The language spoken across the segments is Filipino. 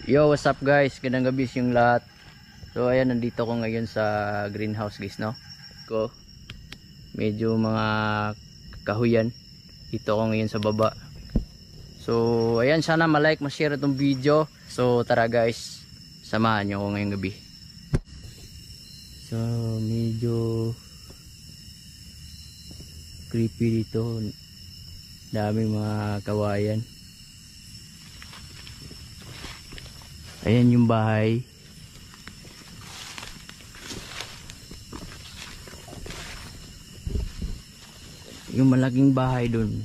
Yo, what's up guys? Gandang gabi yung lahat. So ayan, nandito ko ngayon sa greenhouse guys, no? Ko medyo mga kahuyan. Dito ako ngayon sa baba. So ayan, sana ma-like, ma-share itong video. So tara guys, samahan nyo ako ngayong gabi. So medyo creepy dito. Daming mga kawayan. Ayan yung bahay. Yung malaking bahay dun,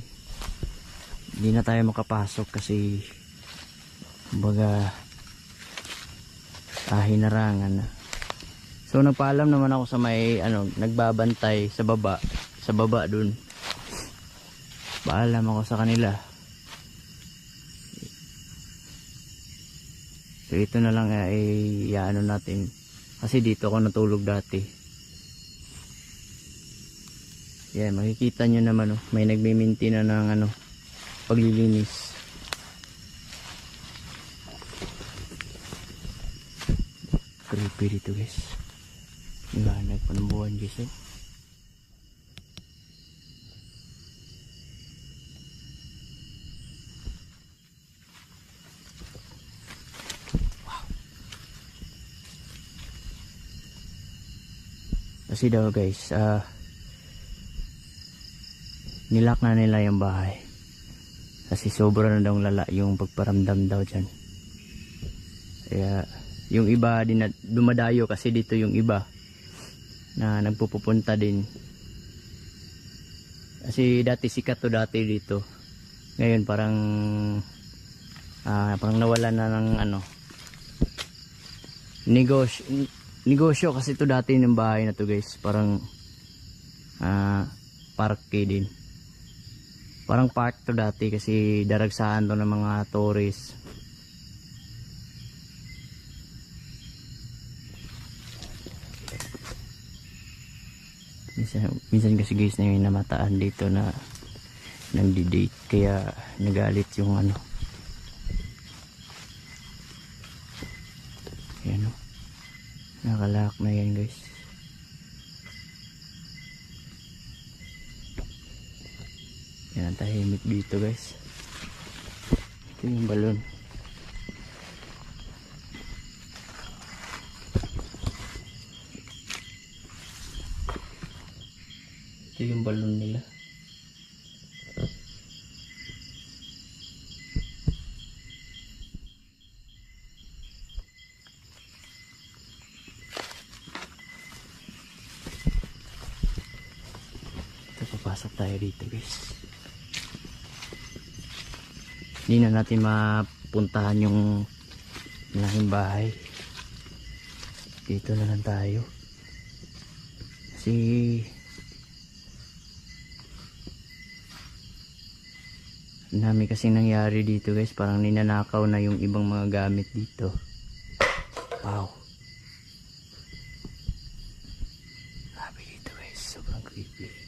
hindi na tayo makapasok kasi kumbaga hinarangan na. So nagpaalam naman ako sa may nagbabantay sa baba dun. Paalam ako sa kanila. So ito na lang natin kasi dito ako natulog dati. Yan, makikita nyo naman may nagmiminti na ng paglilinis. Creepy dito guys. Liwanag pa ng buwan guys . Kasi daw guys, nilak na nila yung bahay kasi sobra na daw lala yung pagparamdam daw dyan. Kaya yung iba din na dumadayo kasi dito yung iba na nagpupunta din kasi dati sikat to dati dito. Ngayon parang nawala na ng negosyo kasi to dati ng bahay na to guys. Parang parke din. Parang park to dati kasi daragsahan to ng mga tourist. Minsan kasi guys na yung namataan dito na nagdi-date kaya nagalit yung Ayan nakalak na yan guys. Yan, tahimik dito guys. Ito yung balon. Ito yung balon nila. Papasok tayo dito guys. Hindi na natin mapuntahan yung malaking bahay. Dito na lang tayo. Kasi dami kasing nangyari dito guys. Parang ninanakaw na yung ibang mga gamit dito. Wow. Grabe dito guys. Sobrang creepy.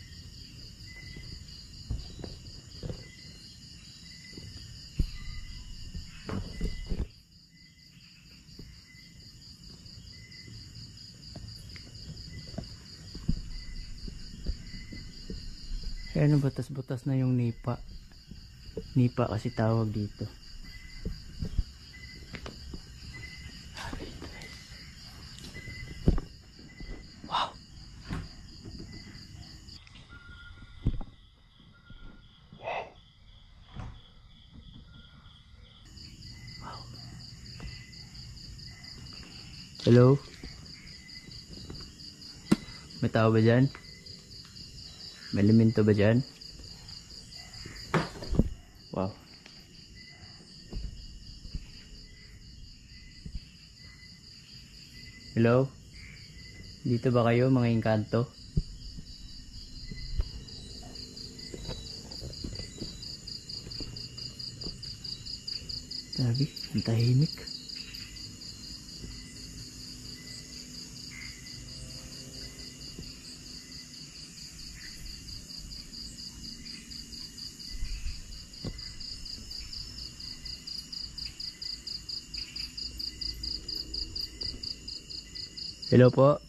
Ayan, butas-butas na yung nipa. Nipa kasi tawag dito. Wow. Wow. Hello? May tao ba dyan? May elemento ba dyan? Wow. Hello? Dito ba kayo mga engkanto? Sabi, ang tahimik. Hello po.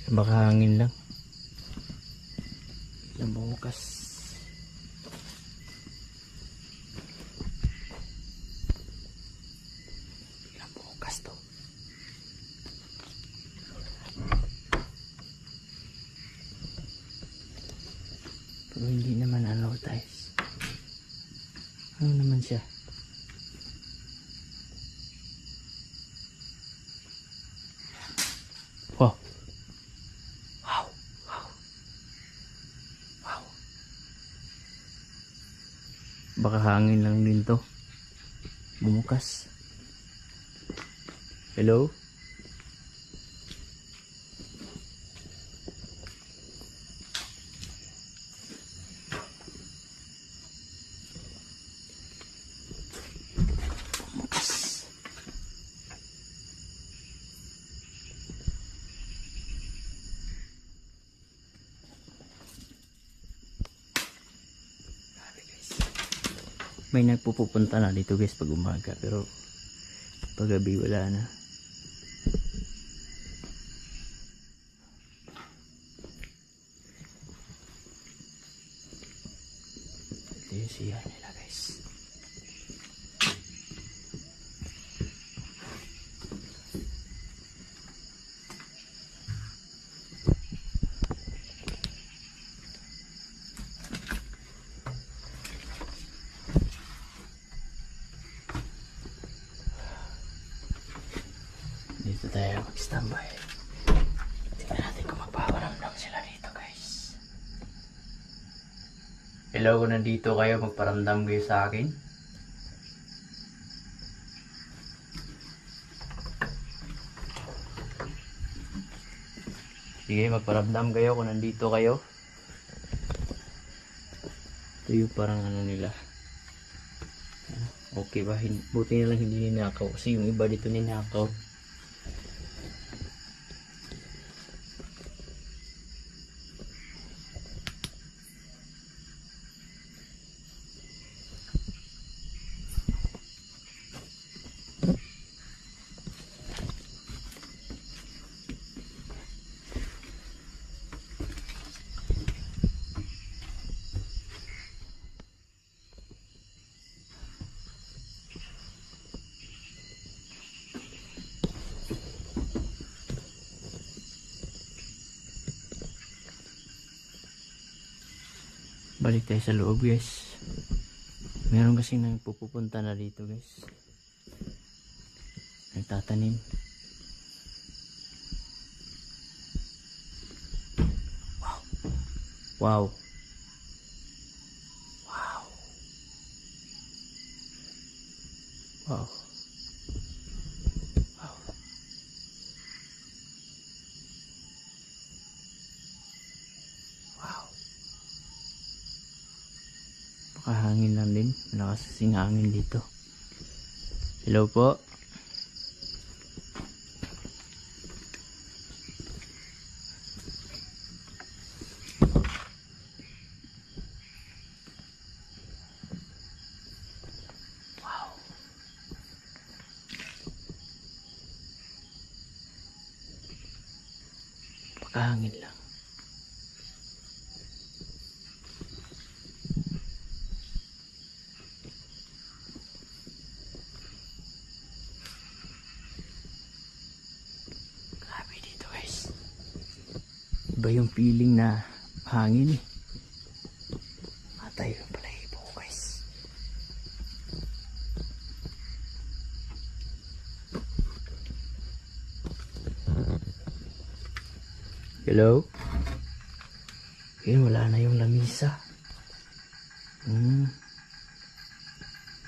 Baka hangin lang. Ilang bukas. Ilang bukas to. Pero hindi naman advertise. Ano naman siya? Wow. Wow. Wow. Wow. Baka hangin lang din to. Bumukas. Hello? Bumukas. May nagpupunta na dito guys pag umaga, pero pag gabi wala na. Ito yung siya nila guys. Dito tayo mag-standby. Tingnan natin kung magpaparamdam sila dito guys. Hello, kung nandito kayo, magparamdam kayo sa akin. Sige, magparamdam kayo kung nandito kayo. Ito yung parang ano nila. Okay ba? Buti na lang hindi ninakaw. Kasi yung iba dito ninakaw. Balik tayo sa loob guys. Meron kasi nagpupunta na dito guys. Nagtatanim. Wow. Wow. Wow. Wow. Wow. Wow. Baka hangin lang din. Malakas kasing hangin dito. Hello po. Wow. Baka hangin lang. Iba yung feeling na hangin eh. Matay yung balahibo ko guys. Hello? Ayun, wala na yung lamisa.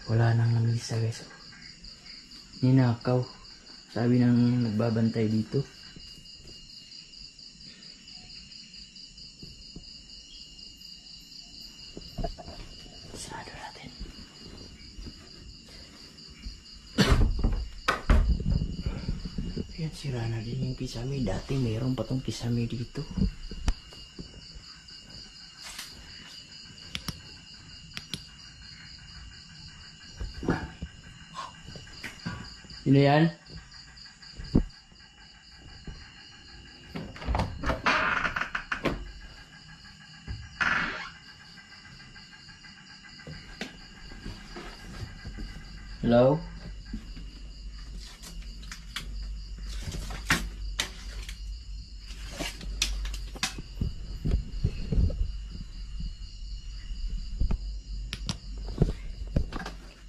Wala nang lamisa guys. Ninakaw. Sabi ng nagbabantay dito. Sarado natin. Ayan, sira na din yung kisame. Dati mayroon pa tong kisame dito. Sino yan? Hello?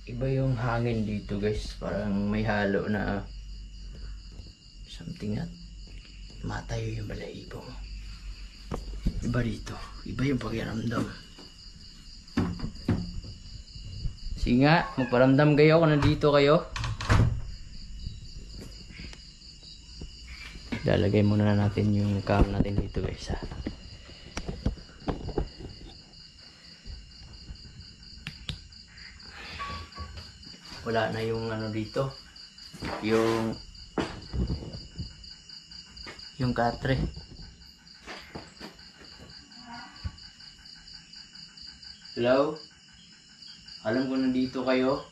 Iba yung hangin dito guys, parang may halo na something na matayo yung balahibo mo. Iba dito, iba yung pakiramdam. Sige nga, magparamdam kayo kung nandito kayo. Lalagay muna natin yung cam natin dito guys ha. Wala na yung ano dito, yung katre. Hello? Alam ko nandito kayo.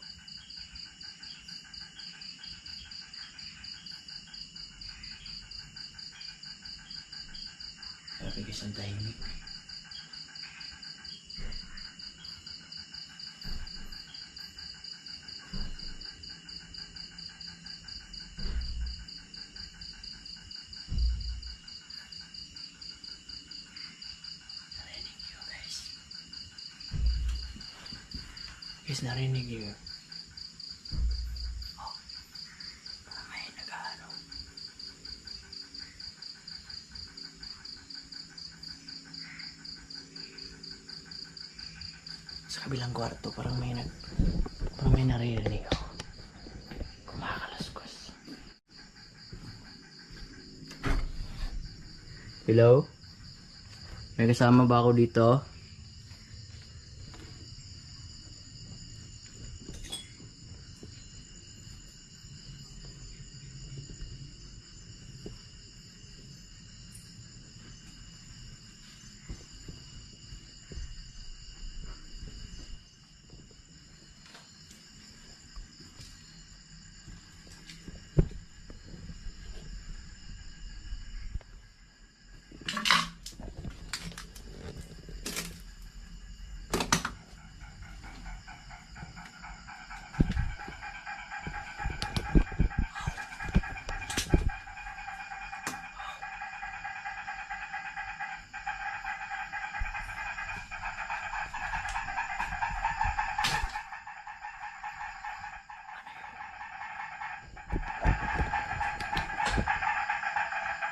Sabi guys, ang tahimik. Guys, narinig yun. Oh, may nag-ano. Sa kabilang kwarto, parang may naririnig ako. Kumakalaskos. Hello? May kasama ba ako dito?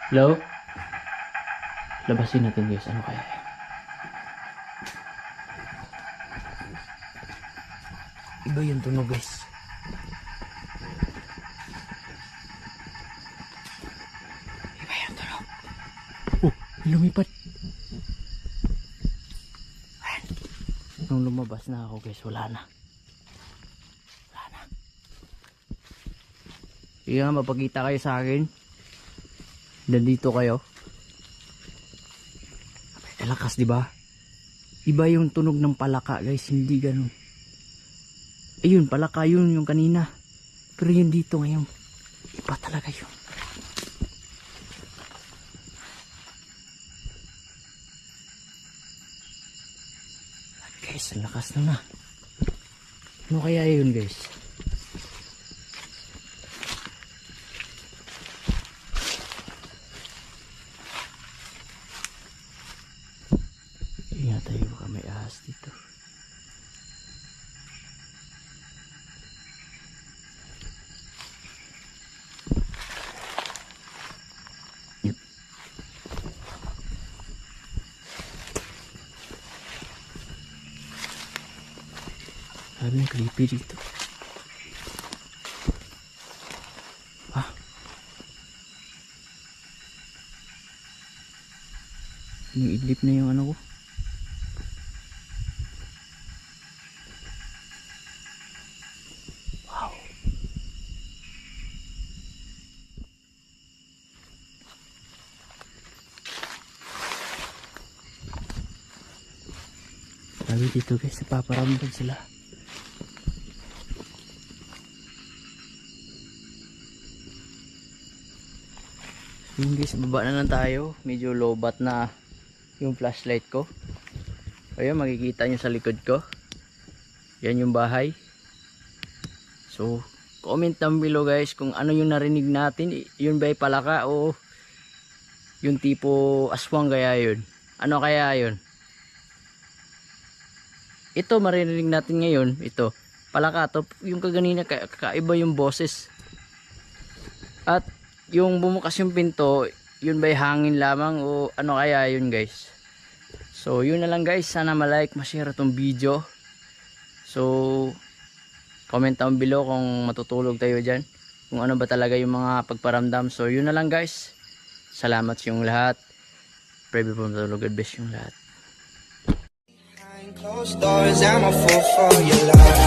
Hello? Labasin natin guys, ano kaya? Iba yung tunog guys. Iba yung tunog. Oh, lumipad. Ayan. Nung lumabas na ako guys, wala na. Wala na. Sige nga, mapakita kayo sa akin. Nandito kayo. Lakas, di ba? Iba yung tunog ng palaka, guys, hindi ganun. Ayun, palaka yun yung kanina. Pero yun dito ngayon, iba talaga yun. Guys, ang lakas na. Ano kaya yun, guys? Ingat tayo, baka may ahas dito. Yep. Sabi ng creepy dito. Ah. Yung idlip na yung ano ko. Sabi dito guys, napaparamdam sila. Yun guys, baba na lang tayo. Medyo lobat na yung flashlight ko. Ayun, makikita nyo sa likod ko. Yan yung bahay. So, comment down below guys kung ano yung narinig natin. Yun ba ay palaka o yung tipo aswang kaya yun? Ano kaya yun? Ito maririnig natin ngayon. Ito, palaka to. Yung kaganina kakaiba yung boses. At yung bumukas yung pinto, yun ba'y hangin lamang o ano kaya yun guys? So yun na lang guys, sana ma-like, ma-share itong video. So comment down below kung matutulog tayo dyan, kung ano ba talaga yung mga pagparamdam. So yun na lang guys, salamat sa yung lahat. Pray before matulog, God bless yung lahat. Closed doors, I'm a fool for your love.